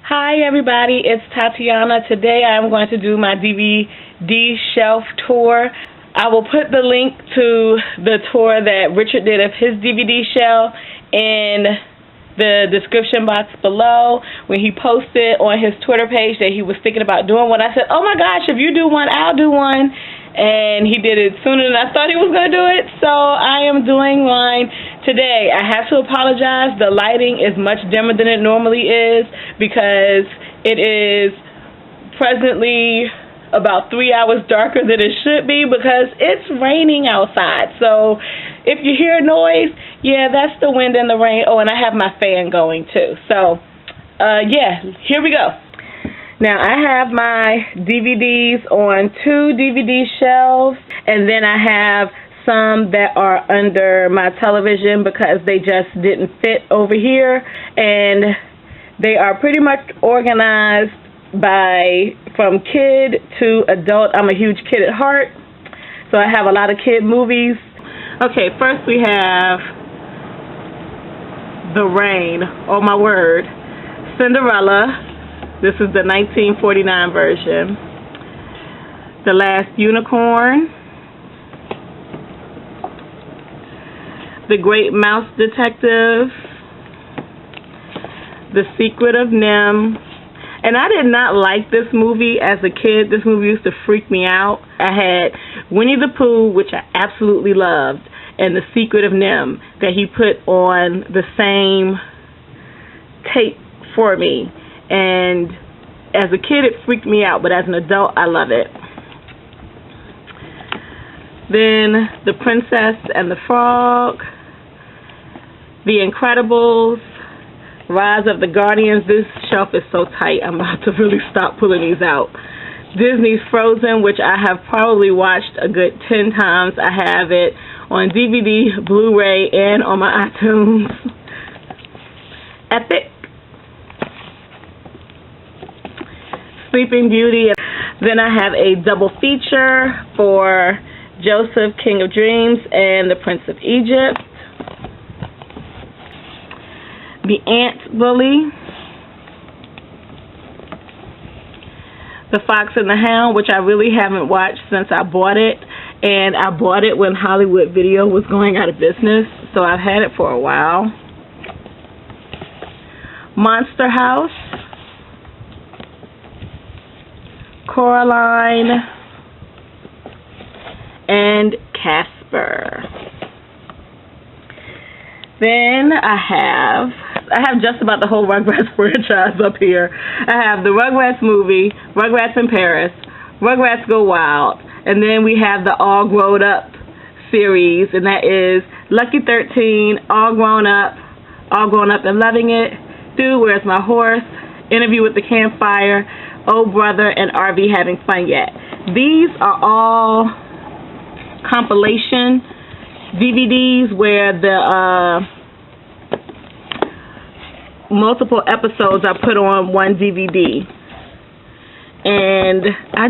Hi everybody, it's Tatiana. Today I'm going to do my DVD shelf tour. I will put the link to the tour that Richard did of his DVD shelf in the description box below. When he posted on his Twitter page that he was thinking about doing one, I said, oh my gosh, if you do one, I'll do one. And he did it sooner than I thought he was going to do it, so I am doing mine today. I have to apologize. The lighting is much dimmer than it normally is because it is presently about 3 hours darker than it should be because it's raining outside. So if you hear noise, yeah, that's the wind and the rain. Oh, and I have my fan going too. So, yeah, here we go. Now, I have my DVDs on 2 DVD shelves, and then I have some that are under my television because they just didn't fit over here, and they are pretty much organized from kid to adult. I'm a huge kid at heart, so I have a lot of kid movies. Okay, first we have The Rain, oh my word, Cinderella. This is the 1949 version. The Last Unicorn. The Great Mouse Detective. The Secret of NIMH. And I did not like this movie as a kid. This movie used to freak me out. I had Winnie the Pooh, which I absolutely loved, and The Secret of NIMH that he put on the same tape for me. And as a kid, it freaked me out, but as an adult, I love it. Then The Princess and the Frog, The Incredibles, Rise of the Guardians. This shelf is so tight, I'm about to really stop pulling these out. Disney's Frozen, which I have probably watched a good 10 times. I have it on DVD, Blu-ray, and on my iTunes. Epic. Sleeping Beauty. Then I have a double feature for Joseph, King of Dreams, and The Prince of Egypt. The Ant Bully. The Fox and the Hound, which I really haven't watched since I bought it. And I bought it when Hollywood Video was going out of business, so I've had it for a while. Monster House. Coraline, and Casper. Then I have just about the whole Rugrats franchise up here. I have the Rugrats movie, Rugrats in Paris, Rugrats Go Wild, and then we have the All Grown Up series, and that is Lucky 13, All Grown Up and Loving It, Dude, Where's My Horse, Interview with the Campfire, Oh Brother, and RV Having Fun Yet. These are all compilation DVDs where the multiple episodes are put on one DVD. And I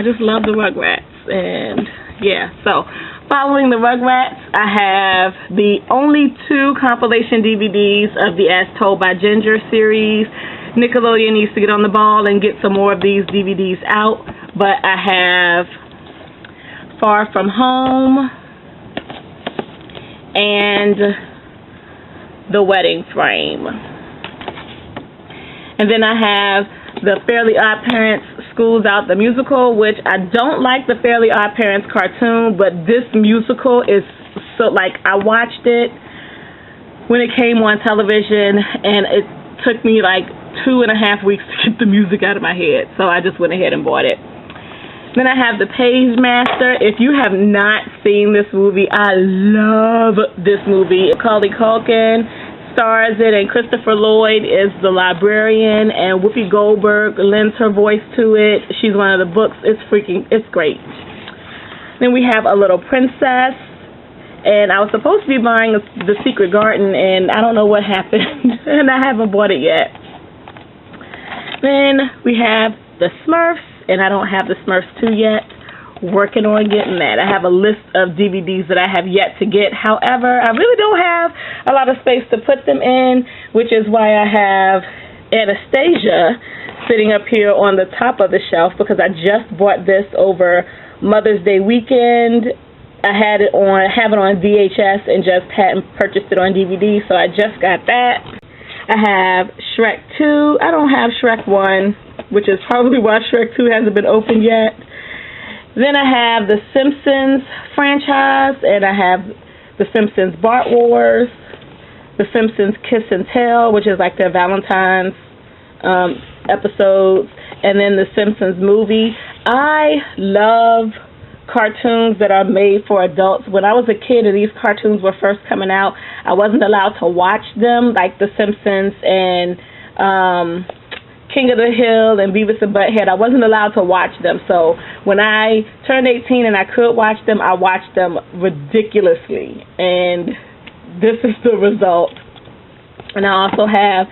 just love the Rugrats. And yeah, so following the Rugrats, I have the only 2 compilation DVDs of the As Told by Ginger series. Nickelodeon needs to get on the ball and get some more of these DVDs out. But I have Far From Home and The Wedding Frame. And then I have the Fairly Odd Parents School's Out, the musical, which I don't like the Fairly Odd Parents cartoon, but this musical is so, like, I watched it when it came on television, and it took me like 2.5 weeks to get the music out of my head, so I just went ahead and bought it. Then I have The Page Master. If you have not seen this movie, I love this movie. Macaulay Culkin stars it, and Christopher Lloyd is the librarian, and Whoopi Goldberg lends her voice to it. She's one of the books. It's great. Then we have A Little Princess, and I was supposed to be buying The Secret Garden, and I don't know what happened, and I haven't bought it yet. Then we have The Smurfs, and I don't have The Smurfs 2 yet. Working on getting that. I have a list of DVDs that I have yet to get. However, I really don't have a lot of space to put them in, which is why I have Anastasia sitting up here on the top of the shelf because I just bought this over Mother's Day weekend. I have it on VHS and just hadn't purchased it on DVD, so I just got that. I have Shrek 2. I don't have Shrek 1, which is probably why Shrek 2 hasn't been opened yet. Then I have the Simpsons franchise, and I have the Simpsons Bart Wars, the Simpsons Kiss and Tell, which is like their Valentine's episodes, and then the Simpsons movie. I love cartoons that are made for adults. When I was a kid and these cartoons were first coming out, I wasn't allowed to watch them, like The Simpsons and King of the Hill and Beavis and Butthead. I wasn't allowed to watch them. So when I turned 18 and I could watch them, I watched them ridiculously. And this is the result. And I also have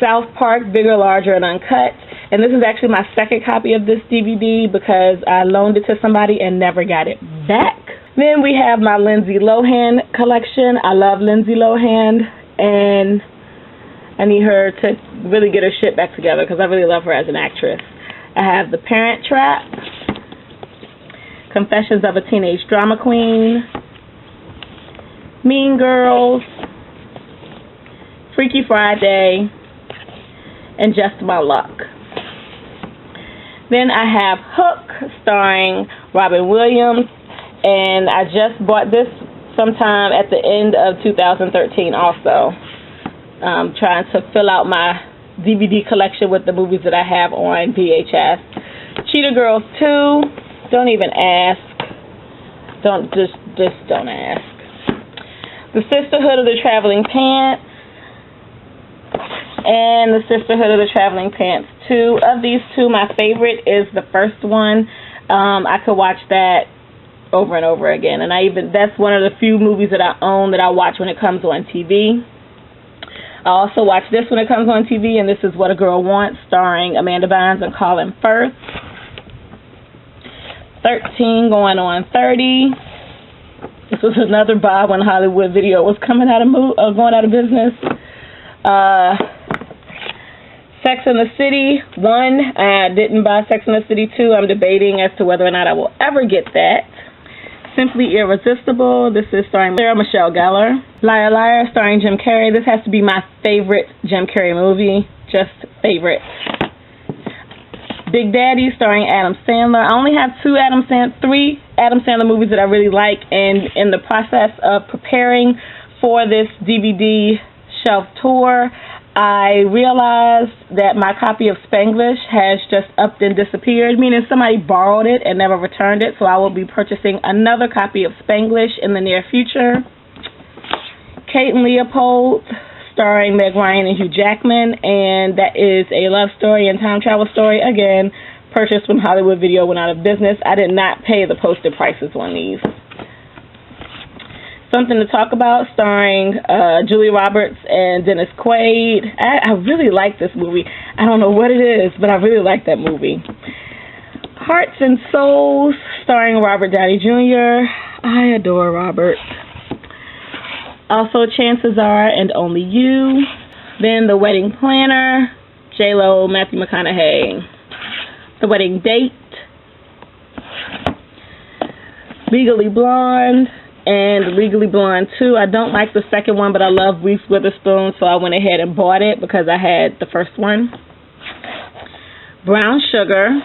South Park, Bigger, Larger, and Uncut. And this is actually my second copy of this DVD because I loaned it to somebody and never got it back. Then we have my Lindsay Lohan collection. I love Lindsay Lohan, and I need her to really get her shit back together because I really love her as an actress. I have The Parent Trap, Confessions of a Teenage Drama Queen, Mean Girls, Freaky Friday, and Just My Luck. Then I have Hook, starring Robin Williams, and I just bought this sometime at the end of 2013 also. Trying to fill out my DVD collection with the movies that I have on VHS. Cheetah Girls 2, don't even ask. Don't ask. The Sisterhood of the Traveling Pants, and The Sisterhood of the Traveling Pants 2. Of these two, my favorite is the first one. I could watch that over and over again, and that's one of the few movies that I own that I watch when it comes on TV. I also watch this when it comes on TV, and this is What a Girl Wants, starring Amanda Bynes and Colin Firth. 13 going on 30. This was another buy when Hollywood Video was going out of business. Sex and the City 1. I didn't buy Sex and the City 2. I'm debating as to whether or not I will ever get that. Simply Irresistible. This is starring Sarah Michelle Gellar. Liar Liar, starring Jim Carrey. This has to be my favorite Jim Carrey movie. Just favorite. Big Daddy, starring Adam Sandler. I only have three Adam Sandler movies that I really like, and in the process of preparing for this DVD shelf tour, I realized that my copy of Spanglish has just upped and disappeared, meaning somebody borrowed it and never returned it, so I will be purchasing another copy of Spanglish in the near future. Kate and Leopold, starring Meg Ryan and Hugh Jackman, and that is a love story and time travel story, again, purchased when Hollywood Video went out of business. I did not pay the posted prices on these. Something to Talk About, starring Julia Roberts and Dennis Quaid. I really like this movie. I don't know what it is, but I really like that movie. Hearts and Souls, starring Robert Downey Jr. I adore Robert. Also, Chances Are and Only You. Then The Wedding Planner, J-Lo, Matthew McConaughey. The Wedding Date, Legally Blonde, and Legally Blonde 2. I don't like the second one, but I love Reese Witherspoon, so I went ahead and bought it because I had the first one. Brown Sugar,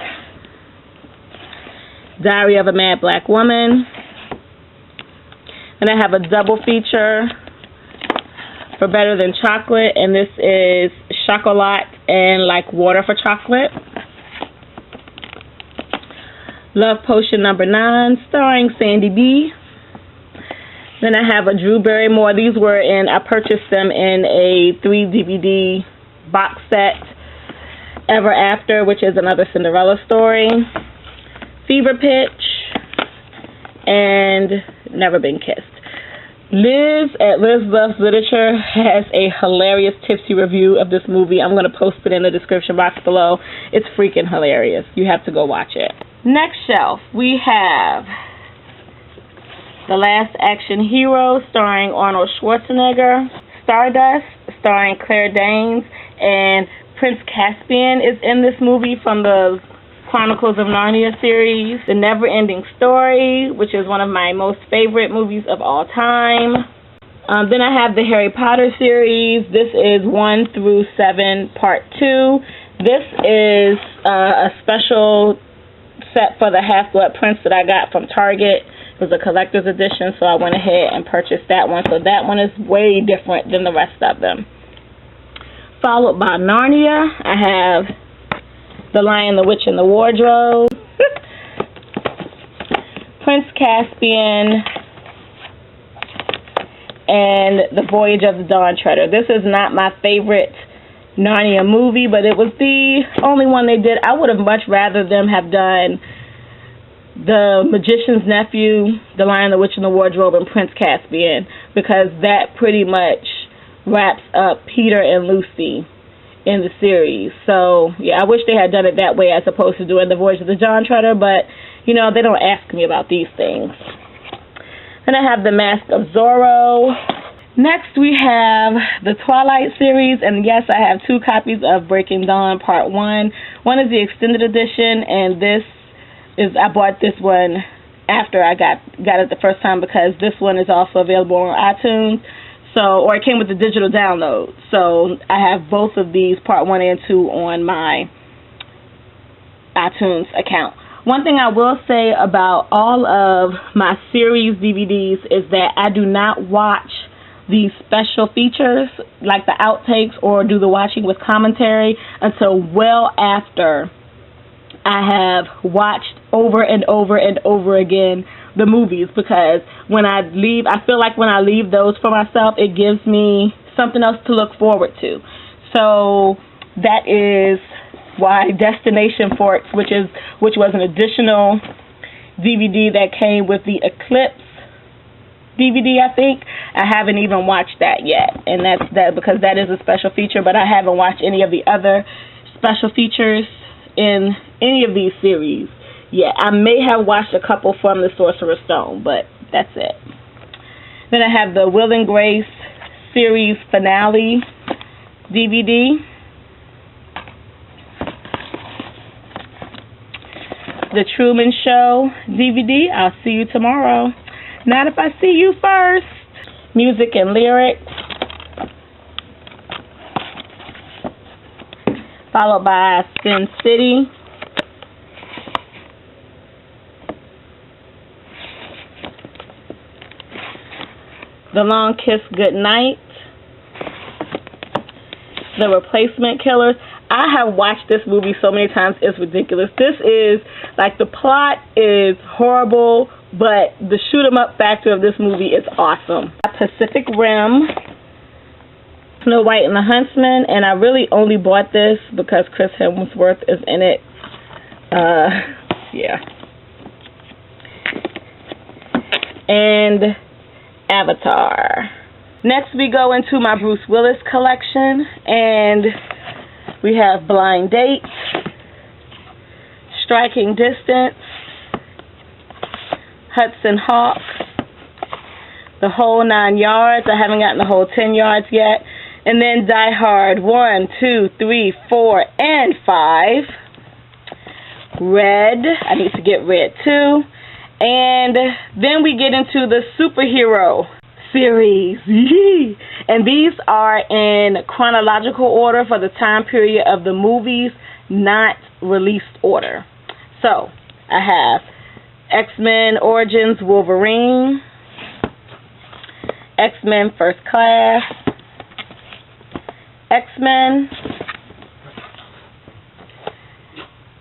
Diary of a Mad Black Woman. And I have a double feature for Better Than Chocolate, and this is Chocolat and Like Water for Chocolate. Love Potion number 9, starring Sandy B. Then I have a Drew Barrymore. These were I purchased them in a 3-DVD box set. Ever After, which is another Cinderella story. Fever Pitch, and Never Been Kissed. Liz at Liz Loves Literature has a hilarious tipsy review of this movie. I'm going to post it in the description box below. It's freaking hilarious. You have to go watch it. Next shelf, we have The Last Action Hero, starring Arnold Schwarzenegger. Stardust, starring Claire Danes. And Prince Caspian is in this movie from the Chronicles of Narnia series. The Never-Ending Story, which is one of my most favorite movies of all time. Then I have the Harry Potter series. This is 1 through 7, part 2. This is a special set for the Half-Blood Prince that I got from Target. It was a collector's edition, so I went ahead and purchased that one. So that one is way different than the rest of them. Followed by Narnia, I have The Lion, the Witch, and the Wardrobe, Prince Caspian, and The Voyage of the Dawn Treader. This is not my favorite Narnia movie, but it was the only one they did. I would have much rather them have done The Magician's Nephew, The Lion, the Witch, and the Wardrobe, and Prince Caspian, because that pretty much wraps up Peter and Lucy in the series. So, yeah, I wish they had done it that way as opposed to doing The Voyage of the Dawn Treader, but, you know, they don't ask me about these things. Then I have The Mask of Zorro. Next, we have the Twilight series, and yes, I have 2 copies of Breaking Dawn Part 1. One is the extended edition, and I bought this one after I got it the first time because this one is also available on iTunes. Or it came with the digital download. So I have both of these, Part 1 and 2, on my iTunes account. One thing I will say about all of my series DVDs is that I do not watch these special features, like the outtakes, or do the watching with commentary until well after I have watched over and over and over again the movies, because when I leave, I feel like when I leave those for myself, it gives me something else to look forward to. So that is why Destination Forks, which was an additional DVD that came with the Eclipse DVD, I think, I haven't even watched that yet, and that's because that is a special feature, but I haven't watched any of the other special features in any of these series yet. I may have watched a couple from the Sorcerer's Stone, but that's it. Then I have the Will and Grace series finale DVD. The Truman Show DVD. I'll see you tomorrow. Not if I see you first. Music and lyrics. Followed by Sin City. The Long Kiss Goodnight. The Replacement Killers. I have watched this movie so many times, it's ridiculous. This is, like, the plot is horrible, but the shoot-'em-up factor of this movie is awesome. Pacific Rim, Snow White and the Huntsman, and I really only bought this because Chris Hemsworth is in it. Yeah. And Avatar. Next, we go into my Bruce Willis collection, and we have Blind Date, Striking Distance, Hudson Hawk, The Whole 9 Yards. I haven't gotten the whole 10 yards yet. And then Die Hard 1, 2, 3, 4, and 5. Red. I need to get Red too. And then we get into the superhero series. And these are in chronological order for the time period of the movies, not released order. So, I have X-Men Origins Wolverine, X-Men First Class, X-Men,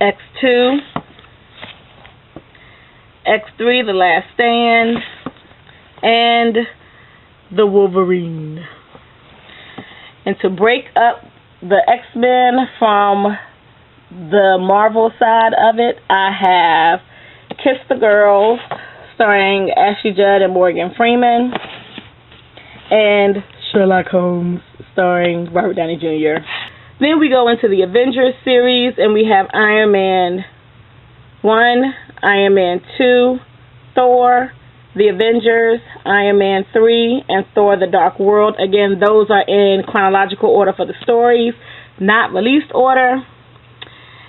X2, X3 The Last Stand, and the Wolverine. And to break up the X-Men from the Marvel side of it, I have Kiss the Girls, starring Ashley Judd and Morgan Freeman, and Sherlock Holmes, starring Robert Downey Jr. Then we go into the Avengers series, and we have Iron Man 1, Iron Man 2, Thor, The Avengers, Iron Man 3, and Thor: The Dark World. Again, those are in chronological order for the stories. not released order.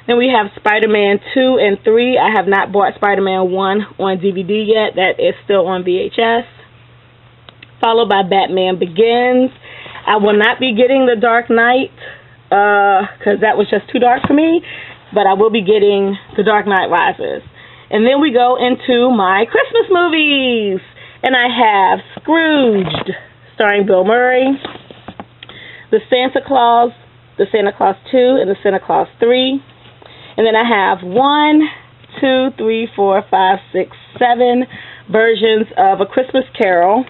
Then we have Spider-Man 2 and 3. I have not bought Spider-Man 1 on DVD yet. That is still on VHS. Followed by Batman Begins. I will not be getting The Dark Knight because that was just too dark for me, but I will be getting The Dark Knight Rises. And then we go into my Christmas movies. And I have Scrooged, starring Bill Murray, The Santa Claus 2, and The Santa Claus 3. And then I have 7 versions of A Christmas Carol.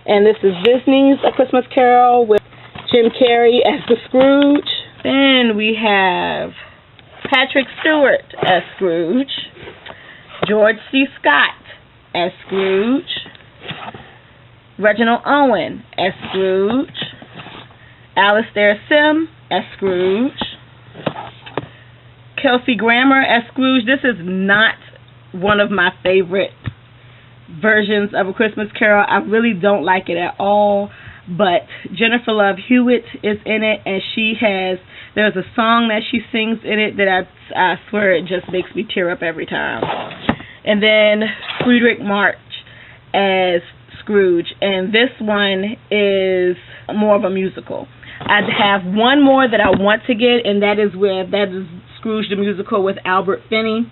And this is Disney's A Christmas Carol with Jim Carrey as the Scrooge. Then we have Patrick Stewart as Scrooge, George C. Scott as Scrooge, Reginald Owen as Scrooge, Alastair Sim as Scrooge, Kelsey Grammer as Scrooge. This is not one of my favorite versions of A Christmas Carol. I really don't like it at all, but Jennifer Love Hewitt is in it, and there's a song that she sings in it that I swear it just makes me tear up every time. And then Friedrich March as Scrooge, and this one is more of a musical. I have one more that I want to get, and that is Scrooge the Musical with Albert Finney,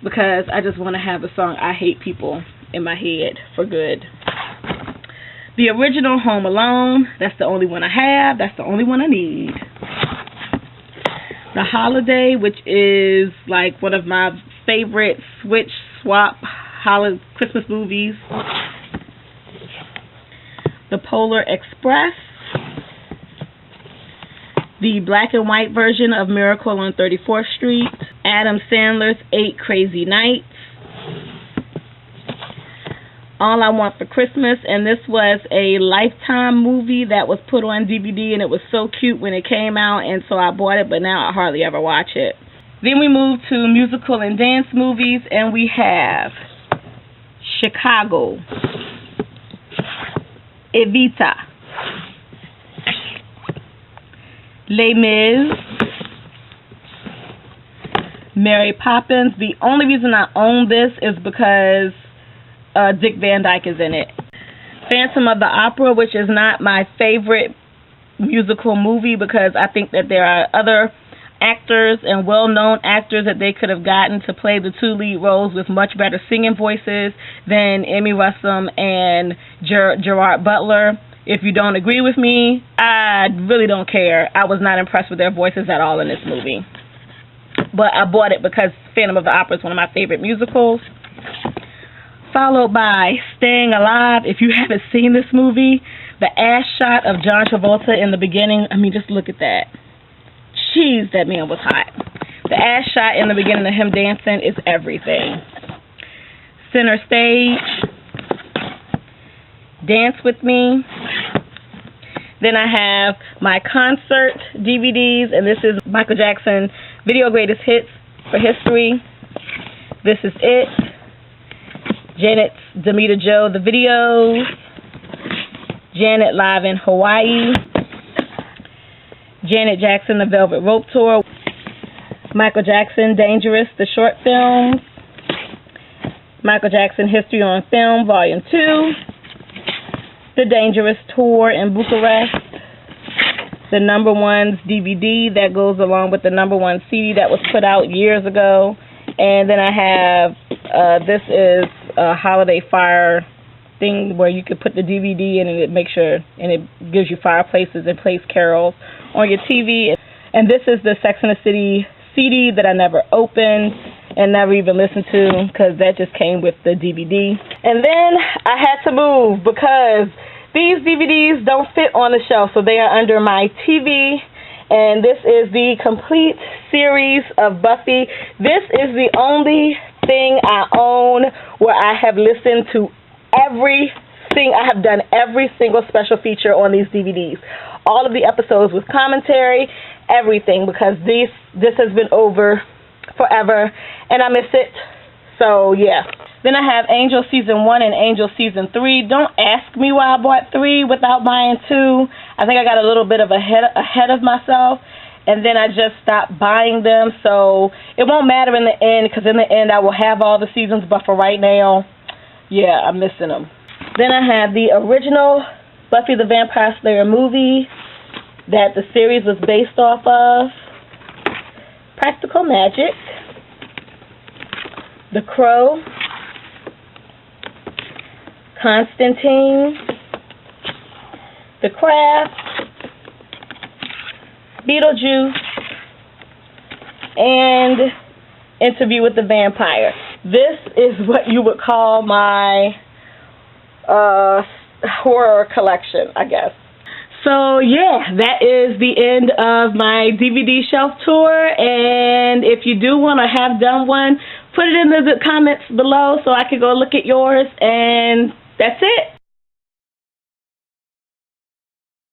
because I just want to have the song I Hate People in my head for good. The original Home Alone, that's the only one I have, that's the only one I need. The Holiday, which is like one of my favorite switch swap Christmas movies. The Polar Express. The black and white version of Miracle on 34th Street. Adam Sandler's 8 Crazy Nights. All I Want for Christmas, and this was a Lifetime movie that was put on DVD, and it was so cute when it came out, and so I bought it, but now I hardly ever watch it. Then we move to musical and dance movies, and we have Chicago, Evita, Les Mis, Mary Poppins. The only reason I own this is because Dick Van Dyke is in it. Phantom of the Opera, which is not my favorite musical movie because I think that there are other actors and well-known actors that they could have gotten to play the 2 lead roles with much better singing voices than Emmy Rossum and Gerard Butler. If you don't agree with me, I really don't care. I was not impressed with their voices at all in this movie. But I bought it because Phantom of the Opera is one of my favorite musicals. Followed by Staying Alive. If you haven't seen this movie, the ass shot of John Travolta in the beginning, I mean, just look at that. Jeez, that man was hot. The ass shot in the beginning of him dancing is everything. Center Stage, Dance With Me. Then I have my concert DVDs, and this is Michael Jackson Video Greatest Hits for History. This is it. Janet's Damita Jo, The Videos. Janet Live in Hawaii. Janet Jackson, The Velvet Rope Tour. Michael Jackson, Dangerous, the short films. Michael Jackson, History on Film, Volume 2. The Dangerous Tour in Bucharest. The Number Ones DVD that goes along with the Number One CD that was put out years ago. And then I have, this is a Holiday Fire thing where you could put the DVD in and it makes sure, and it gives you fireplaces and plays carols on your TV. And this is the Sex and the City CD that I never opened and never even listened to because that just came with the DVD. And then I had to move because these DVDs don't fit on the shelf, so they are under my TV. And this is the complete series of Buffy. This is the only thing I own where I have listened to I have done every single special feature on these DVDs. All of the episodes with commentary, everything, because this has been over forever, and I miss it So, yeah. Then I have Angel Season 1 and Angel Season 3. Don't ask me why I bought 3 without buying 2. I think I got a little bit of ahead of myself, and then I just stopped buying them. So it won't matter in the end, because in the end I will have all the seasons, but for right now, yeah, I'm missing them. Then I have the original Buffy the Vampire Slayer movie that the series was based off of. Practical Magic. The Crow. Constantine, The Craft, Beetlejuice, and Interview with the Vampire. This is what you would call my horror collection, I guess. So, yeah, that is the end of my DVD shelf tour, and if you do one or have done one, put it in the comments below so I can go look at yours, and that's it.